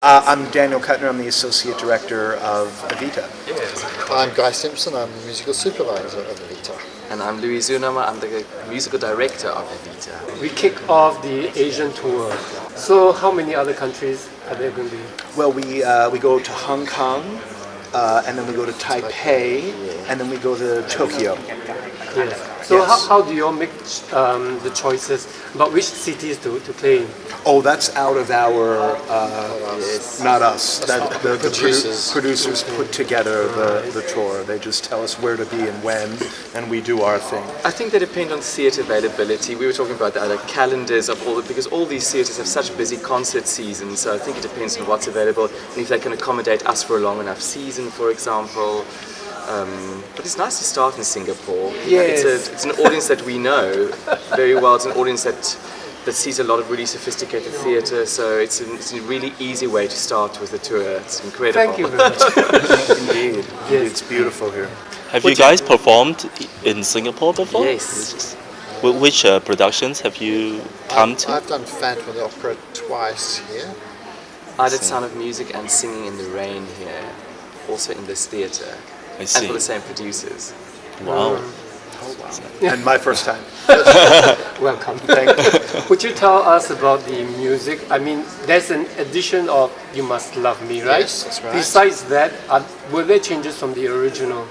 I'm Daniel Kutner. I'm the Associate Director of Evita. I'm Guy Simpson. I'm the Musical Supervisor of Evita. And I'm Zurnamer. I'm the Musical Director of Evita. We kick off the Asian tour. So how many other countries are there going to be? Well, we go to Hong Kong, and then we go to Taipei, and then we go to Tokyo. Yes. So Yes. how do you all make the choices about which cities to play in? Oh, that's out of our, not us. The Producers. producers put together the tour. They just tell us where to be and when, and we do our thing. I think they depend on theatre availability. We were talking about the other calendars of because all these theatres have such busy concert seasons, so I think it depends on what's available and if they can accommodate us for a long enough season, for example. But it's nice to start in Singapore. Yes. It's an audience that we know very well. It's an audience that sees a lot of really sophisticated theatre, so it's a really easy way to start with the tour. It's incredible. Thank you very much. Indeed. Yes. It's beautiful here. Have you guys performed in Singapore before? Yes. Which productions have you come to? I've done Phantom of the Opera twice here. I did Sound of Music and Singing in the Rain here, also in this theatre, I and see. for the same producers. Wow. And my first time. Welcome. Thank you. Would you tell us about the music? I mean, there's an edition of You Must Love Me, right? Yes, that's right. Besides that, were there changes from the original?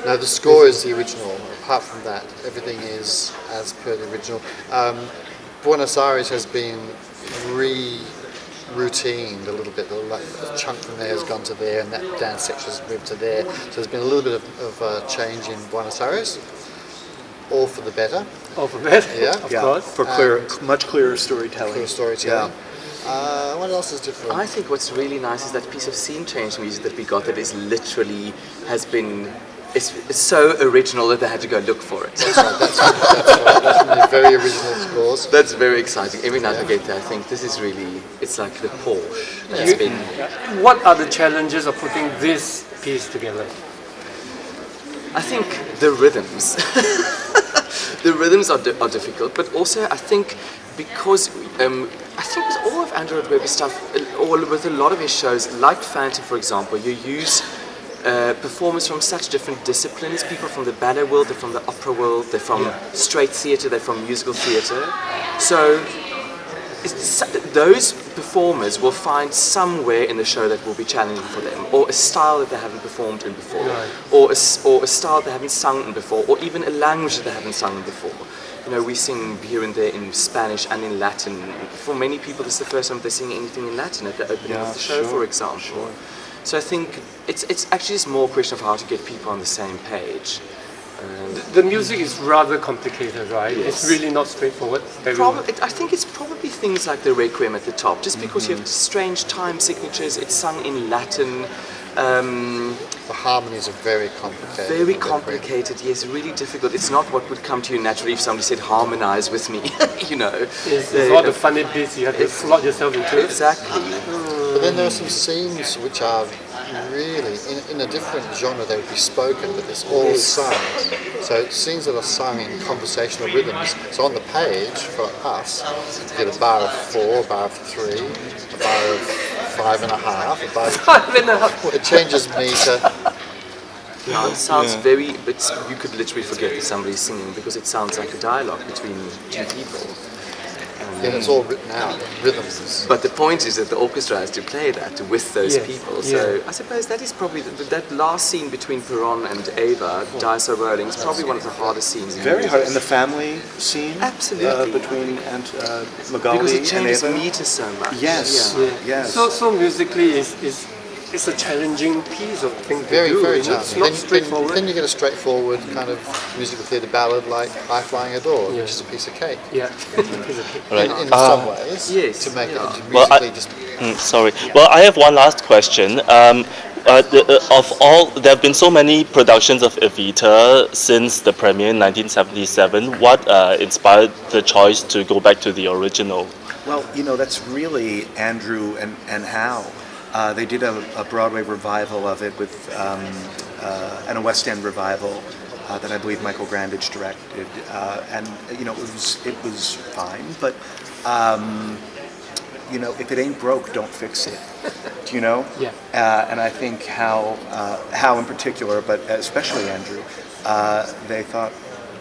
No, the score is the original. Apart from that, everything is as per the original. Buenos Aires has been routined a little bit. A chunk from there has gone to there, and that dance section has moved to there. So there's been a little bit of change in Buenos Aires, all for the better. Of that, Yeah. of Yeah, course. for much clearer storytelling. Clear storytelling. What else is different? I think what's really nice is that piece of scene change music that we got that is literally has been. It's so original that they had to go look for it. That's right. That's one of the very original scores. That's very exciting. Every night I get there, I think this is really, it's like the Porsche that's been. What are the challenges of putting this piece together? I think the rhythms. The rhythms are difficult, but also I think because I think with all of Andrew Lloyd Webber's stuff, or with a lot of his shows, like Phantom, for example, you use performers from such different disciplines, people from the ballet world, they're from the opera world, they're from straight theatre, they're from musical theatre. So those performers will find somewhere in the show that will be challenging for them, or a style that they haven't performed in before, or a style they haven't sung in before, or even a language that they haven't sung in before. You know, we sing here and there in Spanish and in Latin. For many people, this is the first time they sing anything in Latin at the opening of the show, for example. Sure. So I think it's actually just more a question of how to get people on the same page. The music is rather complicated, right? Yes. It's really not straightforward. I think it's probably things like the Requiem at the top, just because you have strange time signatures, it's sung in Latin. The harmonies are very complicated. Very complicated, yes, really difficult. It's not what would come to you naturally if somebody said harmonize with me, you know. It's all the funny bits you have to slot yourself into. Exactly. But then there are some scenes which are really, in a different genre they would be spoken, but it's all sung. So scenes that are sung in conversational rhythms. So on the page, for us, you get a bar of 4, a bar of 3, a bar of 5.5, a bar of... 5.5. It changes meter. Yeah, it sounds very, but you could literally forget that somebody's singing because it sounds like a dialogue between two people. Yeah, it's all written out, rhythms. But the point is that the orchestra has to play that with those Yes, people. So yeah. I suppose that is probably that last scene between Perron and Ava, Dice Are Rolling, is probably one of the hardest scenes. Very hard. And the family scene? Absolutely. Between Magali Because it and changes Ava? meter so much. Yes. Yeah. Yes. So musically, it's a challenging piece of thing to Very, do. very It's challenging. not straightforward. Then you get a straightforward kind of musical theatre ballad like High Flying Adore, Yeah. which is a piece of cake. Yeah. Right. In some ways, Yes, to make yeah. it into Well, musically just... Sorry. Well, I have one last question. There have been so many productions of Evita since the premiere in 1977. What inspired the choice to go back to the original? Well, you know, that's really Andrew and Hal. They did a Broadway revival of it with and a West End revival that I believe Michael Grandage directed, and you know it was fine, but you know, if it ain't broke, don't fix it. Do you know? Yeah. And I think how in particular, but especially Andrew, they thought,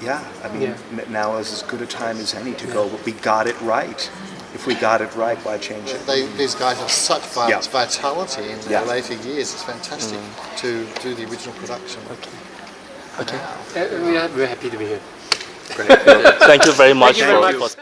yeah, I mean, now is as good a time as any to go. We got it right. If we got it right, why change it? These guys have such vitality in their later years. It's fantastic to do the original production. Okay. We're happy to be here. Thank you very much Thank you very much. for